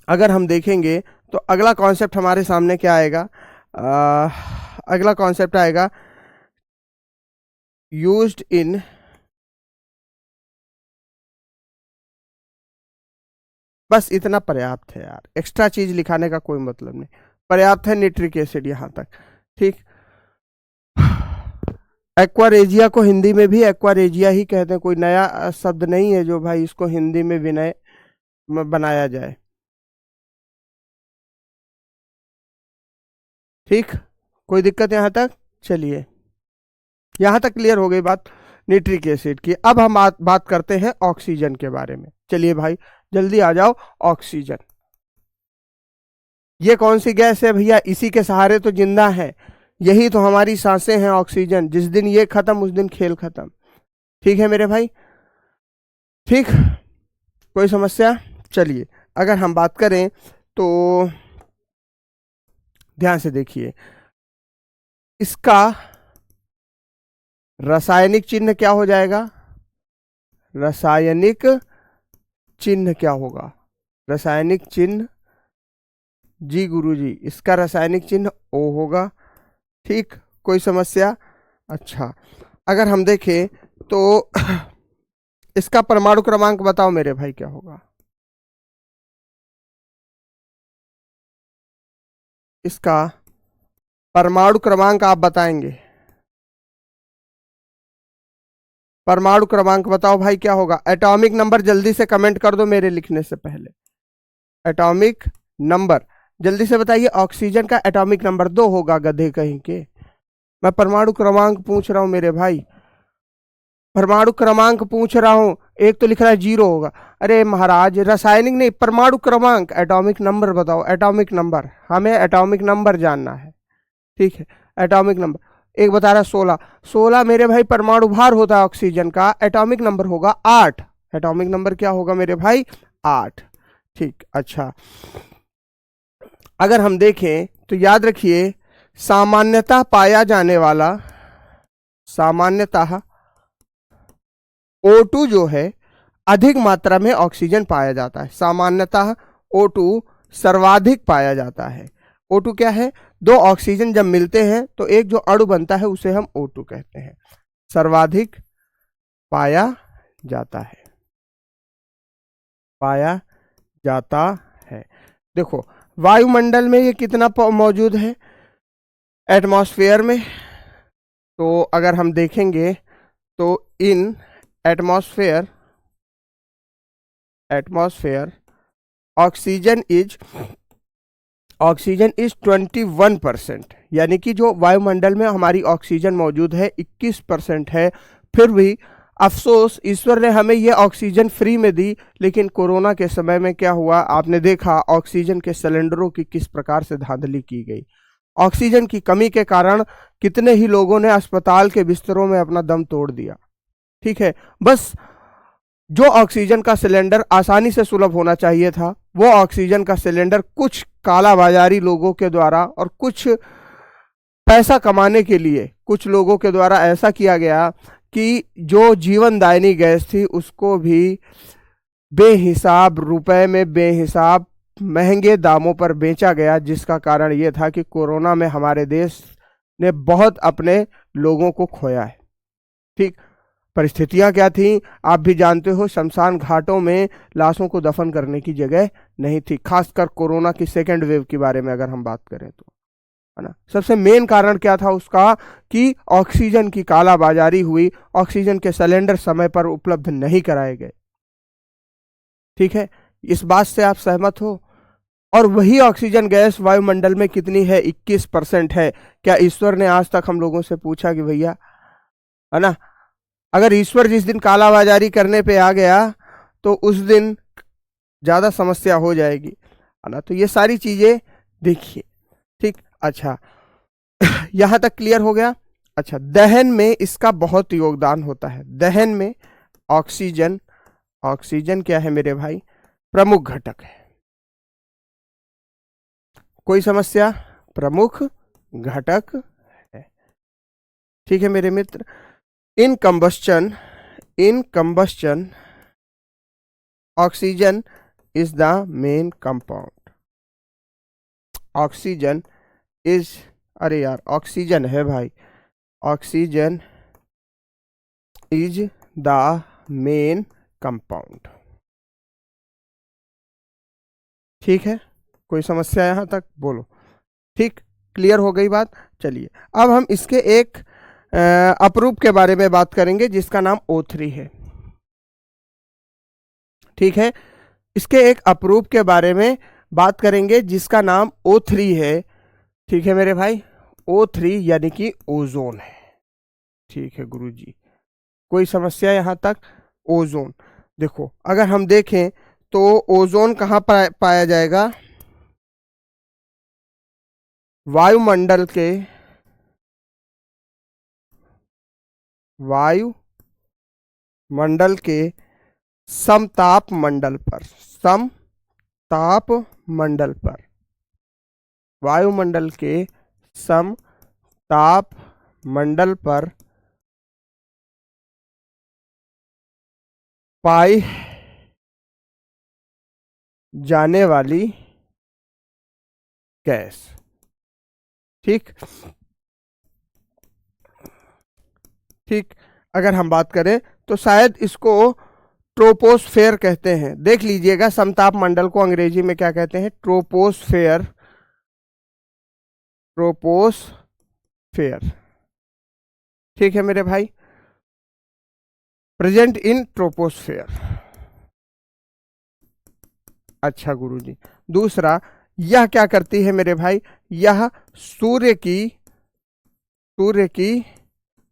Speaker 1: अगर हम देखेंगे तो अगला कॉन्सेप्ट हमारे सामने क्या आएगा, अगला कॉन्सेप्ट आएगा यूज्ड इन बस इतना पर्याप्त है यार, एक्स्ट्रा चीज लिखाने का कोई मतलब नहीं, पर्याप्त है निट्रिक एसिड यहां तक। ठीक, एक्वारेजिया को हिंदी में भी एक्वारेजिया ही कहते हैं, कोई नया शब्द नहीं है जो भाई इसको हिंदी में विनय बनाया जाए। ठीक, कोई दिक्कत यहां तक? चलिए यहां तक क्लियर हो गई बात निट्रिक एसिड की। अब हम बात करते हैं ऑक्सीजन के बारे में। चलिए भाई जल्दी आ जाओ। ऑक्सीजन ये कौन सी गैस है भैया? इसी के सहारे तो जिंदा है, यही तो हमारी सांसें हैं ऑक्सीजन। जिस दिन ये खत्म उस दिन खेल खत्म। ठीक है मेरे भाई, ठीक, कोई समस्या? चलिए अगर हम बात करें तो ध्यान से देखिए, इसका रासायनिक चिन्ह क्या हो जाएगा? रासायनिक चिन्ह क्या होगा? रासायनिक चिन्ह जी गुरुजी, इसका रासायनिक चिन्ह O होगा। ठीक, कोई समस्या? अच्छा अगर हम देखें तो इसका परमाणु क्रमांक बताओ मेरे भाई क्या होगा? इसका परमाणु क्रमांक आप बताएंगे, परमाणु क्रमांक बताओ भाई क्या होगा? एटॉमिक नंबर जल्दी से कमेंट कर दो मेरे लिखने से पहले। एटॉमिक नंबर जल्दी से बताइए। ऑक्सीजन का एटॉमिक नंबर 2 होगा गधे कहीं के। मैं परमाणु क्रमांक पूछ रहा हूं मेरे भाई, परमाणु क्रमांक पूछ रहा हूं। एक तो लिख रहा है 0 होगा। अरे महाराज रासायनिक नहीं, परमाणु क्रमांक, एटॉमिक नंबर बताओ। एटॉमिक नंबर, हमें एटॉमिक नंबर जानना है। ठीक है, एटॉमिक नंबर एक बता रहा है 16। 16 मेरे भाई परमाणु भार होता है ऑक्सीजन का, एटॉमिक नंबर होगा 8। एटॉमिक नंबर क्या होगा मेरे भाई? 8। ठीक, अच्छा अगर हम देखें तो याद रखिए, सामान्यतः पाया जाने वाला, सामान्यतः O2 जो है अधिक मात्रा में ऑक्सीजन पाया जाता है। सामान्यतः O2 सर्वाधिक पाया जाता है। O2 क्या है? दो ऑक्सीजन जब मिलते हैं तो एक जो अणु बनता है उसे हम O2 कहते हैं। सर्वाधिक पाया जाता है, पाया जाता है। देखो वायुमंडल में ये कितना मौजूद है? एटमॉस्फेयर में। तो अगर हम देखेंगे तो इन एटमॉस्फेयर ऑक्सीजन इज 21%, यानी कि जो वायुमंडल में हमारी ऑक्सीजन मौजूद है 21% है। फिर भी अफसोस, ईश्वर ने हमें ये ऑक्सीजन फ्री में दी, लेकिन कोरोना के समय में क्या हुआ आपने देखा, ऑक्सीजन के सिलेंडरों की किस प्रकार से धांधली की गई। ऑक्सीजन की कमी के कारण कितने ही लोगों ने अस्पताल के बिस्तरों में अपना दम तोड़ दिया। ठीक है, बस जो ऑक्सीजन का सिलेंडर आसानी से सुलभ होना चाहिए था, वो ऑक्सीजन का सिलेंडर कुछ कालाबाजारी लोगों के द्वारा और कुछ पैसा कमाने के लिए कुछ लोगों के द्वारा ऐसा किया गया कि जो जीवनदायिनी गैस थी उसको भी बेहिसाब रुपए में, बेहिसाब महंगे दामों पर बेचा गया, जिसका कारण ये था कि कोरोना में हमारे देश ने बहुत अपने लोगों को खोया है। ठीक, परिस्थितियां क्या थी आप भी जानते हो, शमशान घाटों में लाशों को दफन करने की जगह नहीं थी, खासकर कोरोना की सेकेंड वेव के बारे में अगर हम बात करें तो, है ना। सबसे मेन कारण क्या था उसका कि ऑक्सीजन की कालाबाजारी हुई, ऑक्सीजन के सिलेंडर समय पर उपलब्ध नहीं कराए गए। ठीक है, इस बात से आप सहमत हो। और वही ऑक्सीजन गैस वायुमंडल में कितनी है? 21% है। क्या ईश्वर ने आज तक हम लोगों से पूछा कि भैया, है ना, अगर ईश्वर जिस दिन कालाबाजारी करने पे आ गया तो उस दिन ज्यादा समस्या हो जाएगी, है ना। तो ये सारी चीजें देखिए। ठीक, अच्छा यहां तक क्लियर हो गया। अच्छा, दहन में इसका बहुत योगदान होता है। दहन में ऑक्सीजन, ऑक्सीजन क्या है मेरे भाई? प्रमुख घटक है। कोई समस्या? प्रमुख घटक है। ठीक है मेरे मित्र। In combustion oxygen is the main compound. Oxygen is, अरे यार ऑक्सीजन है भाई, oxygen is the main compound. ठीक है, कोई समस्या यहां तक? बोलो। ठीक, क्लियर हो गई बात। चलिए अब हम इसके एक अपरूप के बारे में बात करेंगे जिसका नाम O3 है। ठीक है, इसके एक अपरूप के बारे में बात करेंगे जिसका नाम O3 है। ठीक है मेरे भाई, O3 यानी कि ओजोन है। ठीक है गुरुजी, कोई समस्या यहां तक? ओजोन, देखो अगर हम देखें तो ओजोन कहां पाया जाएगा? वायुमंडल के, वायुमंडल के समताप मंडल पर, समताप मंडल पर, वायुमंडल के समताप मंडल पर पाई जाने वाली गैस। ठीक, ठीक, अगर हम बात करें तो शायद इसको ट्रोपोस्फेयर कहते हैं। देख लीजिएगा, समताप मंडल को अंग्रेजी में क्या कहते हैं? Troposphere, troposphere. ठीक है मेरे भाई, प्रेजेंट इन ट्रोपोस्फेयर। अच्छा गुरुजी, दूसरा, यह क्या करती है मेरे भाई? यह सूर्य की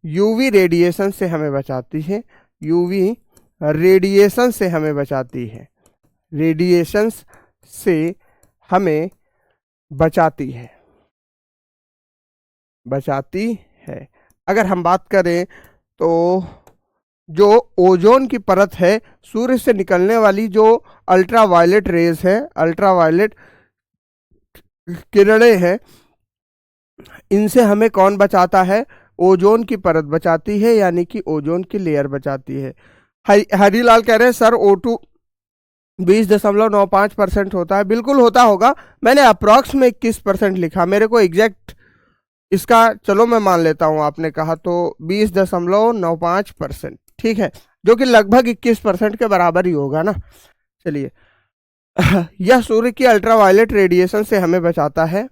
Speaker 1: यूवी रेडिएशन से हमें बचाती है। यूवी रेडिएशन से हमें बचाती है, रेडिएशन से हमें बचाती है, बचाती है। अगर हम बात करें तो जो ओजोन की परत है, सूर्य से निकलने वाली जो अल्ट्रावायलेट रेज है, अल्ट्रावायलेट किरणें हैं, इनसे हमें कौन बचाता है? ओजोन की परत बचाती है, यानी कि ओजोन की लेयर बचाती है। हरीलाल कह रहे हैं सर O2 20.95% होता है। बिल्कुल होता होगा, मैंने अप्रॉक्स में 21% लिखा, मेरे को एग्जैक्ट इसका चलो मैं मान लेता हूं, आपने कहा तो 20.95%। ठीक है, जो कि लगभग 21% के बराबर ही होगा ना। चलिए यह सूर्य की अल्ट्रावायलेट रेडिएशन से हमें बचाता है।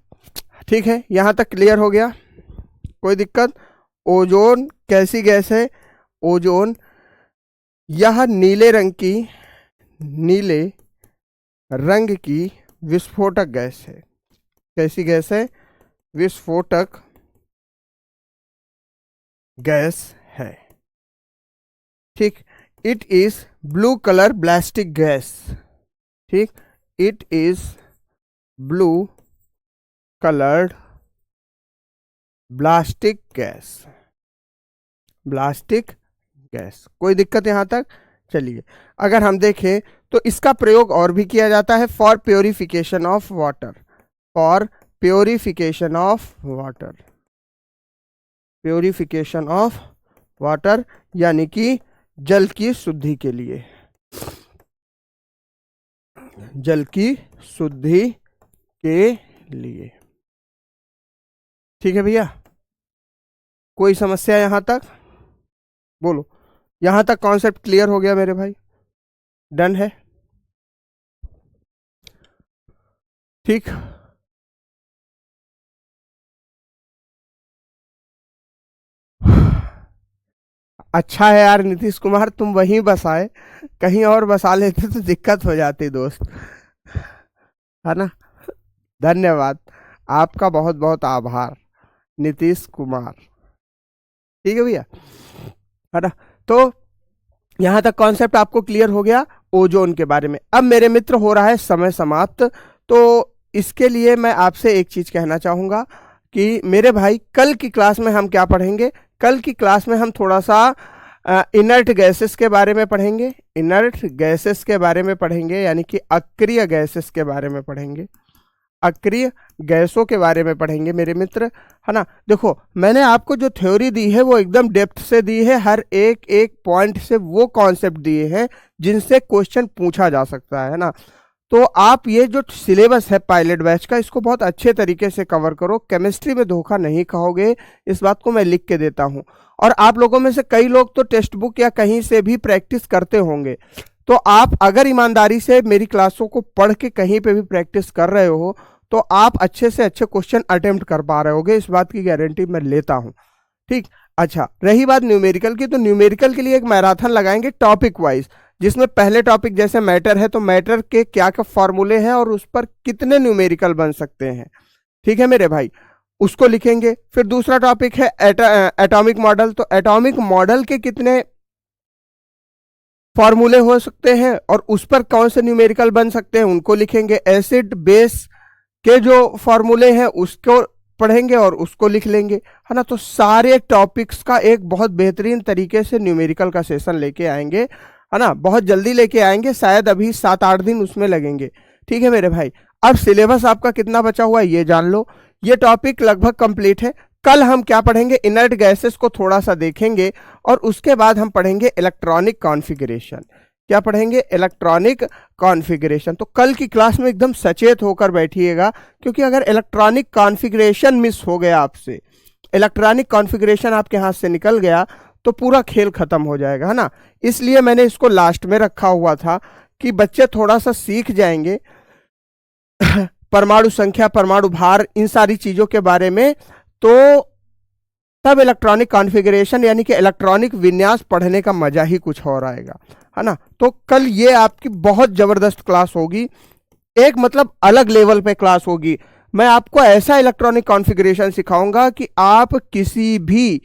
Speaker 1: ठीक है, यहां तक क्लियर हो गया? कोई दिक्कत? ओजोन कैसी गैस है? ओजोन यह नीले रंग की विस्फोटक गैस है। कैसी गैस है? विस्फोटक गैस है। ठीक, it is blue colour plastic gas. ठीक, it is blue coloured plastic gas, plastic gas. कोई दिक्कत यहां तक? चलिए, अगर हम देखें तो इसका प्रयोग और भी किया जाता है for purification of water, for purification of water, purification of water यानी कि जल की शुद्धि के लिए, जल की शुद्धि के लिए। ठीक है भैया, कोई समस्या यहां तक? बोलो, यहां तक कॉन्सेप्ट क्लियर हो गया मेरे भाई? डन है? ठीक, अच्छा है यार नीतीश कुमार, तुम वहीं बस आए, कहीं और बसा लेते तो दिक्कत हो जाती दोस्त, है ना। धन्यवाद, आपका बहुत बहुत आभार नीतीश कुमार। ठीक है भैया, है ना। तो यहां तक कॉन्सेप्ट आपको क्लियर हो गया ओजोन के बारे में। अब मेरे मित्र हो रहा है समय समाप्त, तो इसके लिए मैं आपसे एक चीज कहना चाहूंगा कि मेरे भाई कल की क्लास में हम क्या पढ़ेंगे? कल की क्लास में हम थोड़ा सा इनर्ट गैसेस के बारे में पढ़ेंगे, इनर्ट गैसेस के बारे में पढ़ेंगे, यानी कि अक्रिय गैसेस के बारे में पढ़ेंगे, अक्रिय गैसों के बारे में पढ़ेंगे मेरे मित्र, है ना। देखो, मैंने आपको जो थ्योरी दी है वो एकदम डेप्थ से दी है, हर एक एक पॉइंट से वो कॉन्सेप्ट दिए हैं जिनसे क्वेश्चन पूछा जा सकता है ना। तो आप ये जो सिलेबस है पायलट बैच का, इसको बहुत अच्छे तरीके से कवर करो, केमिस्ट्री में धोखा नहीं खाओगे, इस बात को मैं लिख के देता हूं। और आप लोगों में से कई लोग तो टेक्स्ट बुक या कहीं से भी प्रैक्टिस करते होंगे, तो आप अगर ईमानदारी से मेरी क्लासों को पढ़ के कहीं पे भी प्रैक्टिस कर रहे हो तो आप अच्छे से अच्छे क्वेश्चन अटेम्प्ट कर पा रहे होगे, इस बात की गारंटी मैं लेता हूं। ठीक, अच्छा, रही बात न्यूमेरिकल की, तो न्यूमेरिकल के लिए एक मैराथन लगाएंगे टॉपिक वाइज, जिसमें पहले टॉपिक जैसे मैटर है तो मैटर के क्या क्या फॉर्मूले हैं और उस पर कितने न्यूमेरिकल बन सकते हैं। ठीक है मेरे भाई, उसको लिखेंगे। फिर दूसरा टॉपिक है एटॉमिक मॉडल, तो एटॉमिक मॉडल के कितने फॉर्मूले हो सकते हैं और उस पर कौन से न्यूमेरिकल बन सकते हैं उनको लिखेंगे। एसिड बेस के जो फॉर्मूले हैं उसको पढ़ेंगे और उसको लिख लेंगे, है ना। तो सारे टॉपिक्स का एक बहुत बेहतरीन तरीके से न्यूमेरिकल का सेशन लेके आएंगे, है ना, बहुत जल्दी लेके आएंगे, शायद अभी 7-8 दिन उसमें लगेंगे। ठीक है मेरे भाई, अब सिलेबस आपका कितना बचा हुआ है ये जान लो, ये टॉपिक लगभग कंप्लीट है। कल हम क्या पढ़ेंगे? इनर्ट गैसेस को थोड़ा सा देखेंगे और उसके बाद हम पढ़ेंगे इलेक्ट्रॉनिक कॉन्फ़िगरेशन। क्या पढ़ेंगे? Electronic configuration. तो कल की क्लास में एकदम सचेत होकर बैठिएगा, क्योंकि अगर इलेक्ट्रॉनिक कॉन्फ़िगरेशन मिस हो गया आपसे, इलेक्ट्रॉनिक कॉन्फ़िगरेशन आपके हाथ से निकल गया तो पूरा खेल खत्म हो जाएगा, है ना। इसलिए मैंने इसको लास्ट में रखा हुआ था कि बच्चे थोड़ा सा सीख जाएंगे परमाणु संख्या, परमाणु भार, इन सारी चीजों के बारे में, तो तब इलेक्ट्रॉनिक कॉन्फ़िगरेशन यानी कि इलेक्ट्रॉनिक विन्यास पढ़ने का मजा ही कुछ और आएगा, है ना। तो कल ये आपकी बहुत जबरदस्त क्लास होगी, एक मतलब अलग लेवल पे क्लास होगी। मैं आपको ऐसा इलेक्ट्रॉनिक कॉन्फ़िगरेशन सिखाऊंगा कि आप किसी भी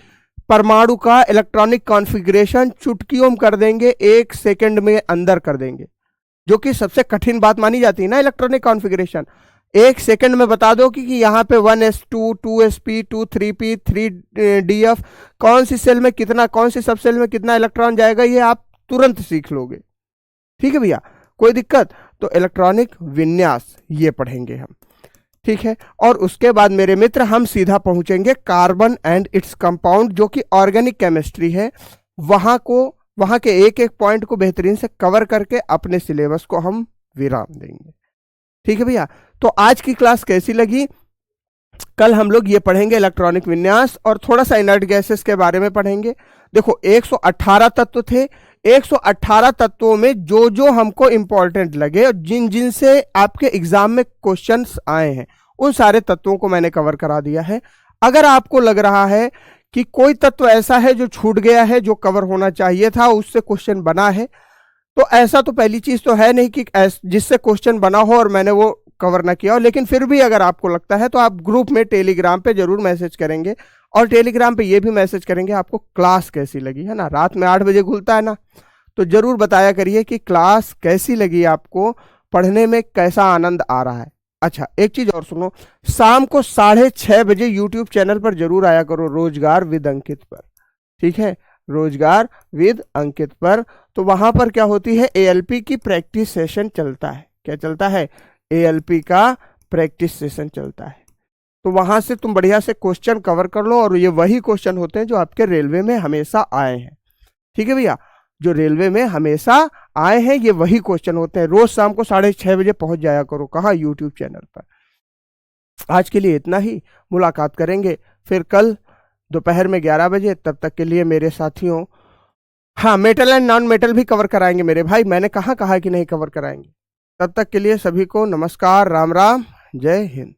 Speaker 1: परमाणु का इलेक्ट्रॉनिक कॉन्फ़िगरेशन चुटकियों में कर देंगे, 1 सेकंड में अंदर कर देंगे, जो कि सबसे कठिन बात मानी जाती है ना इलेक्ट्रॉनिक कॉन्फ़िगरेशन। 1 सेकंड में बता दो कि यहाँ पे 1s2, 2sp, 2,3p, 3df, कौन सी सेल में कितना, कौन सी सब सेल में कितना इलेक्ट्रॉन जाएगा, ये आप तुरंत सीख लोगे। ठीक है भैया, कोई दिक्कत? तो इलेक्ट्रॉनिक विन्यास ये पढ़ेंगे हम, ठीक है। और उसके बाद मेरे मित्र हम सीधा पहुंचेंगे कार्बन एंड इट्स कंपाउंड, जो कि ऑर्गेनिक केमिस्ट्री है, वहां के एक एक पॉइंट को बेहतरीन से कवर करके अपने सिलेबस को हम विराम देंगे। ठीक है भैया, तो आज की क्लास कैसी लगी? कल हम लोग ये पढ़ेंगे इलेक्ट्रॉनिक विन्यास और थोड़ा सा इनर्ट गैसेस के बारे में पढ़ेंगे। देखो 118 तत्व थे, 118 तत्वों में जो जो हमको इंपॉर्टेंट लगे और जिन जिन से आपके एग्जाम में क्वेश्चंस आए हैं उन सारे तत्वों को मैंने कवर करा दिया है। अगर आपको लग रहा है कि कोई तत्व ऐसा है जो छूट गया है, जो कवर होना चाहिए था, उससे क्वेश्चन बना है, तो ऐसा तो पहली चीज तो है नहीं कि जिससे क्वेश्चन बना हो और मैंने वो कवर ना किया हो, लेकिन फिर भी अगर आपको लगता है तो आप ग्रुप में टेलीग्राम पे जरूर मैसेज करेंगे और टेलीग्राम पे ये भी मैसेज करेंगे आपको क्लास कैसी लगी, है ना। रात में 8 बजे खुलता है ना, तो जरूर बताया करिए कि क्लास कैसी लगी, आपको पढ़ने में कैसा आनंद आ रहा है। अच्छा, एक चीज और सुनो, शाम को 6:30 बजे यूट्यूब चैनल पर जरूर आया करो, रोजगार विद अंकित पर, ठीक है। रोजगार विद अंकित पर। तो वहां पर क्या होती है, एएलपी की प्रैक्टिस सेशन चलता है। क्या चलता है, एएलपी का प्रैक्टिस सेशन चलता है। तो वहां से तुम बढ़िया से क्वेश्चन कवर कर लो, और ये वही क्वेश्चन होते हैं जो आपके रेलवे में हमेशा आए हैं। ठीक है भैया, जो रेलवे में हमेशा आए हैं ये वही क्वेश्चन होते हैं। रोज शाम को 6:30 पहुंच जाया करो, कहाँ, यूट्यूब चैनल पर। आज के लिए इतना ही, मुलाकात करेंगे फिर कल दोपहर में 11 बजे। तब तक के लिए मेरे साथियों, हाँ, मेटल एंड नॉन मेटल भी कवर कराएंगे मेरे भाई, मैंने कहाँ कहा कि नहीं कवर कराएंगे। तब तक के लिए सभी को नमस्कार, राम राम, जय हिंद।